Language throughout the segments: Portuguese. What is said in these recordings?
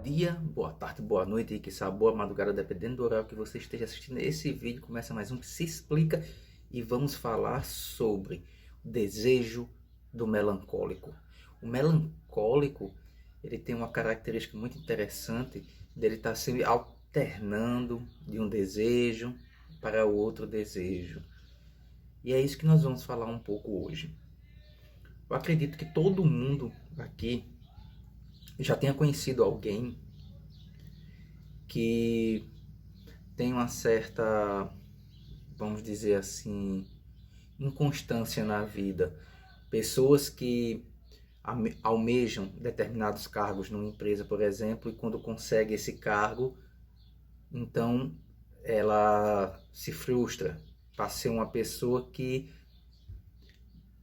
dia, boa tarde, boa noite e quiçá boa madrugada, dependendo do horário que você esteja assistindo esse vídeo. Começa mais um que se explica e vamos falar sobre o desejo do melancólico. O melancólico, ele tem uma característica muito interessante dele estar sempre alternando de um desejo para outro desejo. E é isso que nós vamos falar um pouco hoje. Eu acredito que todo mundo aqui já tenha conhecido alguém que tem uma certa, vamos dizer assim, inconstância na vida. Pessoas que almejam determinados cargos numa empresa, por exemplo, e quando consegue esse cargo, então ela se frustra. Para ser uma pessoa que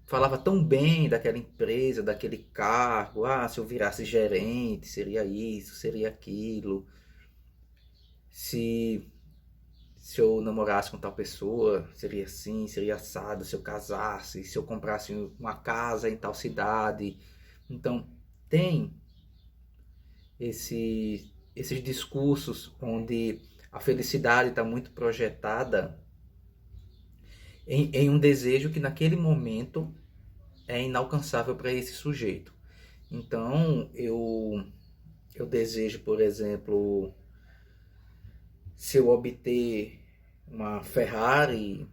falava tão bem daquela empresa, daquele cargo, se eu virasse gerente, seria isso, seria aquilo. Se eu namorasse com tal pessoa, seria assim, seria assado, se eu casasse, se eu comprasse uma casa em tal cidade. Então, tem esses discursos onde a felicidade está muito projetada em um desejo que naquele momento é inalcançável para esse sujeito. Então, eu desejo, por exemplo, se eu obter uma Ferrari,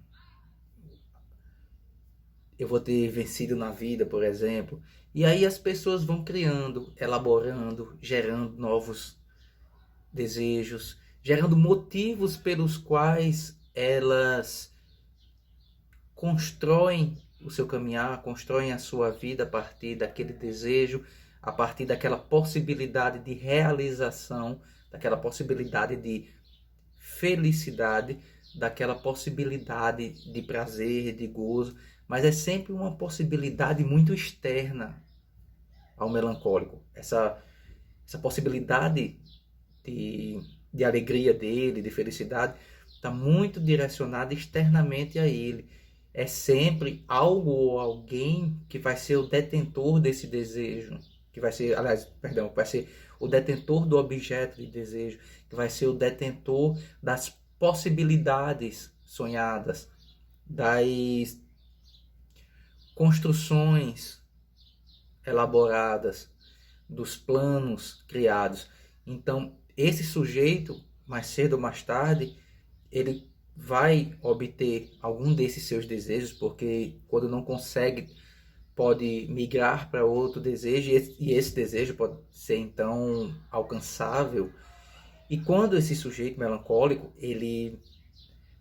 eu vou ter vencido na vida, por exemplo. E aí as pessoas vão criando, elaborando, gerando novos desejos, gerando motivos pelos quais elas constroem o seu caminhar, constroem a sua vida a partir daquele desejo, a partir daquela possibilidade de realização, daquela possibilidade de felicidade, daquela possibilidade de prazer, de gozo, mas é sempre uma possibilidade muito externa ao melancólico. Essa possibilidade de alegria dele, de felicidade, está muito direcionada externamente a ele. É sempre algo ou alguém que vai ser o detentor desse desejo, que vai ser, que vai ser o detentor do objeto de desejo, que vai ser o detentor das possibilidades sonhadas, das construções elaboradas, dos planos criados. Então, esse sujeito, mais cedo ou mais tarde, ele vai obter algum desses seus desejos, porque quando não consegue, pode migrar para outro desejo, e esse desejo pode ser então alcançável. E quando esse sujeito melancólico, ele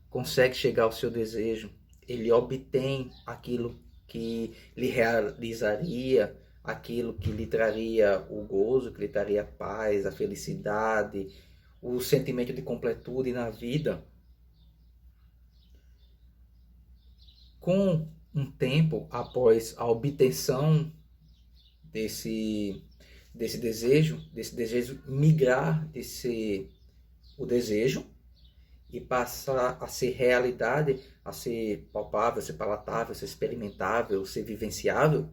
consegue chegar ao seu desejo, ele obtém aquilo que lhe realizaria, aquilo que lhe traria o gozo, que lhe traria a paz, a felicidade, o sentimento de completude na vida. Com um tempo após a obtenção desse desejo migrar de ser o desejo e passar a ser realidade, a ser palpável, a ser palatável, a ser experimentável, a ser vivenciável,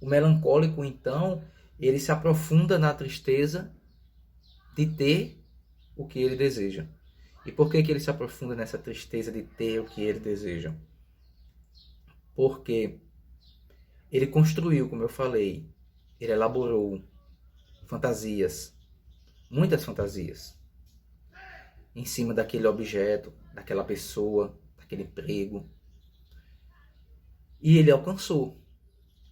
o melancólico, então, ele se aprofunda na tristeza de ter o que ele deseja. E por que ele se aprofunda nessa tristeza de ter o que ele deseja? Porque ele construiu, como eu falei, ele elaborou fantasias, muitas fantasias, em cima daquele objeto, daquela pessoa, daquele emprego. E ele alcançou.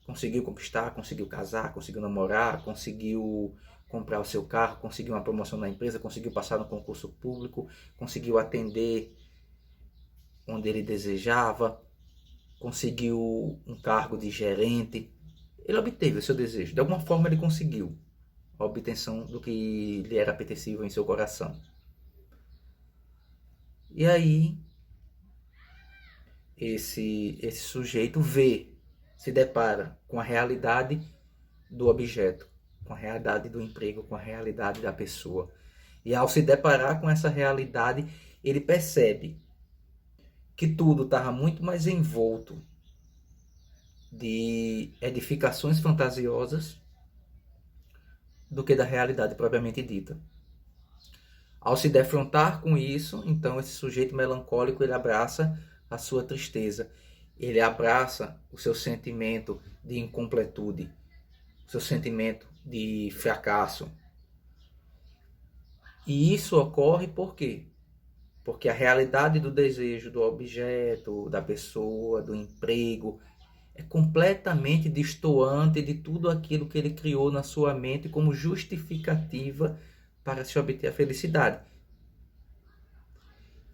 Conseguiu conquistar, conseguiu casar, conseguiu namorar, conseguiu comprar o seu carro, conseguiu uma promoção na empresa, conseguiu passar no concurso público, conseguiu atender onde ele desejava, conseguiu um cargo de gerente. Ele obteve o seu desejo. De alguma forma ele conseguiu a obtenção do que lhe era apetecível em seu coração. E aí esse sujeito se depara com a realidade do objeto, com a realidade do emprego, com a realidade da pessoa. E ao se deparar com essa realidade, ele percebe que tudo estava muito mais envolto de edificações fantasiosas do que da realidade propriamente dita. Ao se defrontar com isso, então esse sujeito melancólico ele abraça a sua tristeza, ele abraça o seu sentimento de incompletude, o seu sentimento de fracasso. E isso ocorre por quê? Porque a realidade do desejo, do objeto, da pessoa, do emprego, é completamente destoante de tudo aquilo que ele criou na sua mente como justificativa para se obter a felicidade.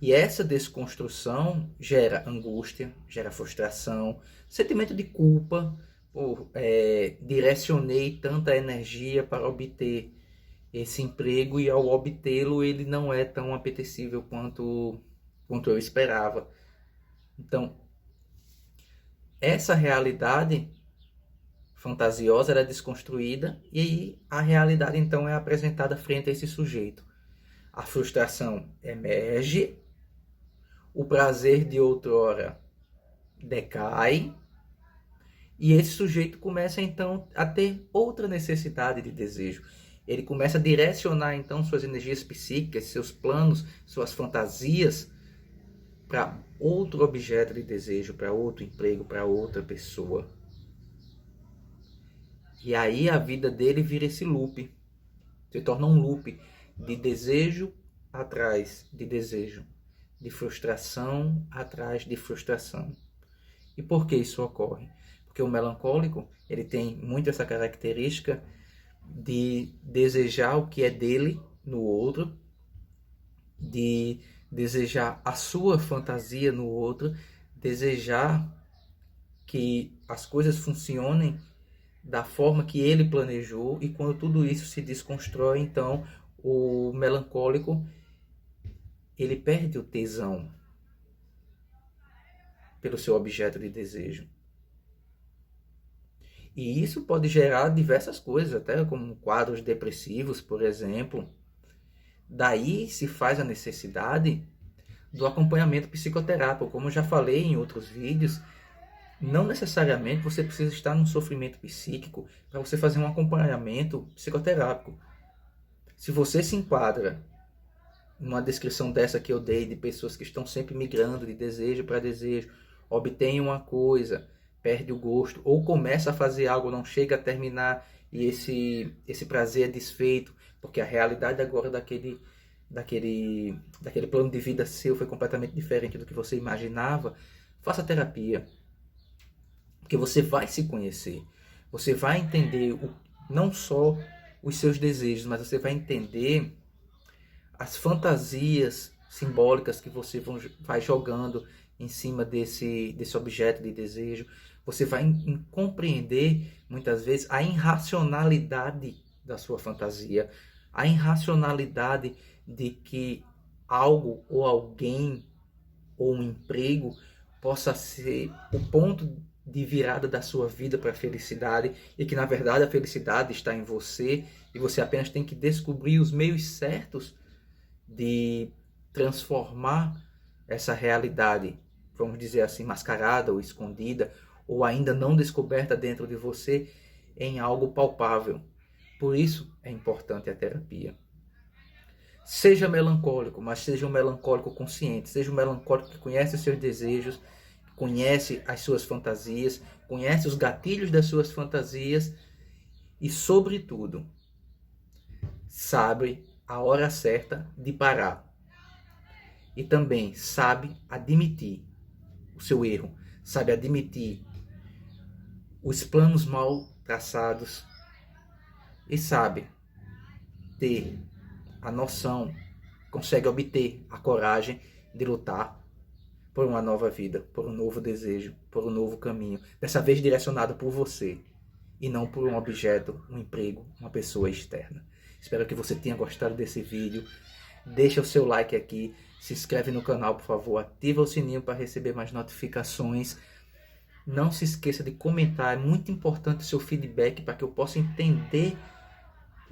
E essa desconstrução gera angústia, gera frustração, sentimento de culpa, direcionei tanta energia para obter esse emprego e ao obtê-lo ele não é tão apetecível quanto eu esperava. Então, essa realidade fantasiosa era desconstruída e aí a realidade então é apresentada frente a esse sujeito. A frustração emerge, o prazer de outrora decai e esse sujeito começa então a ter outra necessidade de desejo. Ele começa a direcionar então suas energias psíquicas, seus planos, suas fantasias para outro objeto de desejo, para outro emprego, para outra pessoa. E aí a vida dele vira esse loop, se torna um loop de desejo atrás de desejo, de frustração atrás de frustração. E por que isso ocorre? Porque o melancólico ele tem muito essa característica de desejar o que é dele no outro, de desejar a sua fantasia no outro, desejar que as coisas funcionem da forma que ele planejou, e quando tudo isso se desconstrói, então o melancólico ele perde o tesão pelo seu objeto de desejo. E isso pode gerar diversas coisas, até como quadros depressivos, por exemplo. Daí se faz a necessidade do acompanhamento psicoterápico. Como eu já falei em outros vídeos, não necessariamente você precisa estar num sofrimento psíquico para você fazer um acompanhamento psicoterápico. Se você se enquadra numa descrição dessa que eu dei, de pessoas que estão sempre migrando de desejo para desejo, obtém uma coisa, perde o gosto, ou começa a fazer algo, não chega a terminar, e esse prazer é desfeito, porque a realidade agora daquele plano de vida seu foi completamente diferente do que você imaginava, faça terapia. Porque você vai se conhecer, você vai entender não só os seus desejos, mas você vai entender as fantasias simbólicas que você vai jogando em cima desse objeto de desejo. Você vai compreender, muitas vezes, a irracionalidade da sua fantasia, a irracionalidade de que algo ou alguém ou um emprego possa ser o ponto de virada da sua vida para a felicidade, e que na verdade a felicidade está em você e você apenas tem que descobrir os meios certos de transformar essa realidade, vamos dizer assim, mascarada ou escondida ou ainda não descoberta dentro de você, em algo palpável. Por isso é importante a terapia. Seja melancólico, mas seja um melancólico consciente, seja um melancólico que conhece os seus desejos, conhece as suas fantasias, conhece os gatilhos das suas fantasias e, sobretudo, sabe a hora certa de parar. E também sabe admitir o seu erro, sabe admitir os planos mal traçados e sabe ter a noção, consegue obter a coragem de lutar por uma nova vida, por um novo desejo, por um novo caminho, dessa vez direcionado por você e não por um objeto, um emprego, uma pessoa externa. Espero que você tenha gostado desse vídeo. Deixa o seu like aqui, se inscreve no canal, por favor, ativa o sininho para receber mais notificações. Não se esqueça de comentar, é muito importante o seu feedback para que eu possa entender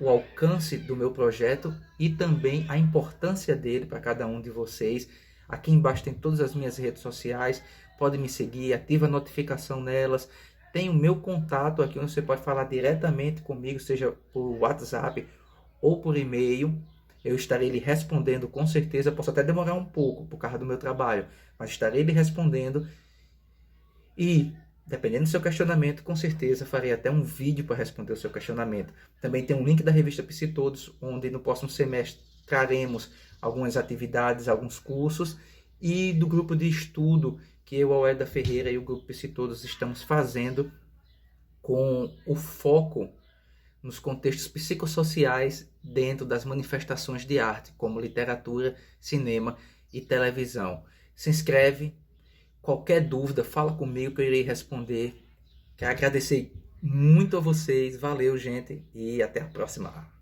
o alcance do meu projeto e também a importância dele para cada um de vocês. Aqui embaixo tem todas as minhas redes sociais, pode me seguir, ativa a notificação nelas, tem o meu contato aqui, onde você pode falar diretamente comigo, seja por WhatsApp ou por e-mail. Eu estarei lhe respondendo com certeza. Posso até demorar um pouco por causa do meu trabalho, mas estarei lhe respondendo. E, dependendo do seu questionamento, com certeza farei até um vídeo para responder o seu questionamento. Também tem um link da revista Psitodos, onde no próximo semestre traremos algumas atividades, alguns cursos, e do grupo de estudo que eu, Aleda Ferreira e o grupo Psitodos estamos fazendo com o foco nos contextos psicossociais dentro das manifestações de arte, como literatura, cinema e televisão. Se inscreve. Qualquer dúvida, fala comigo que eu irei responder. Quero agradecer muito a vocês. Valeu, gente, e até a próxima.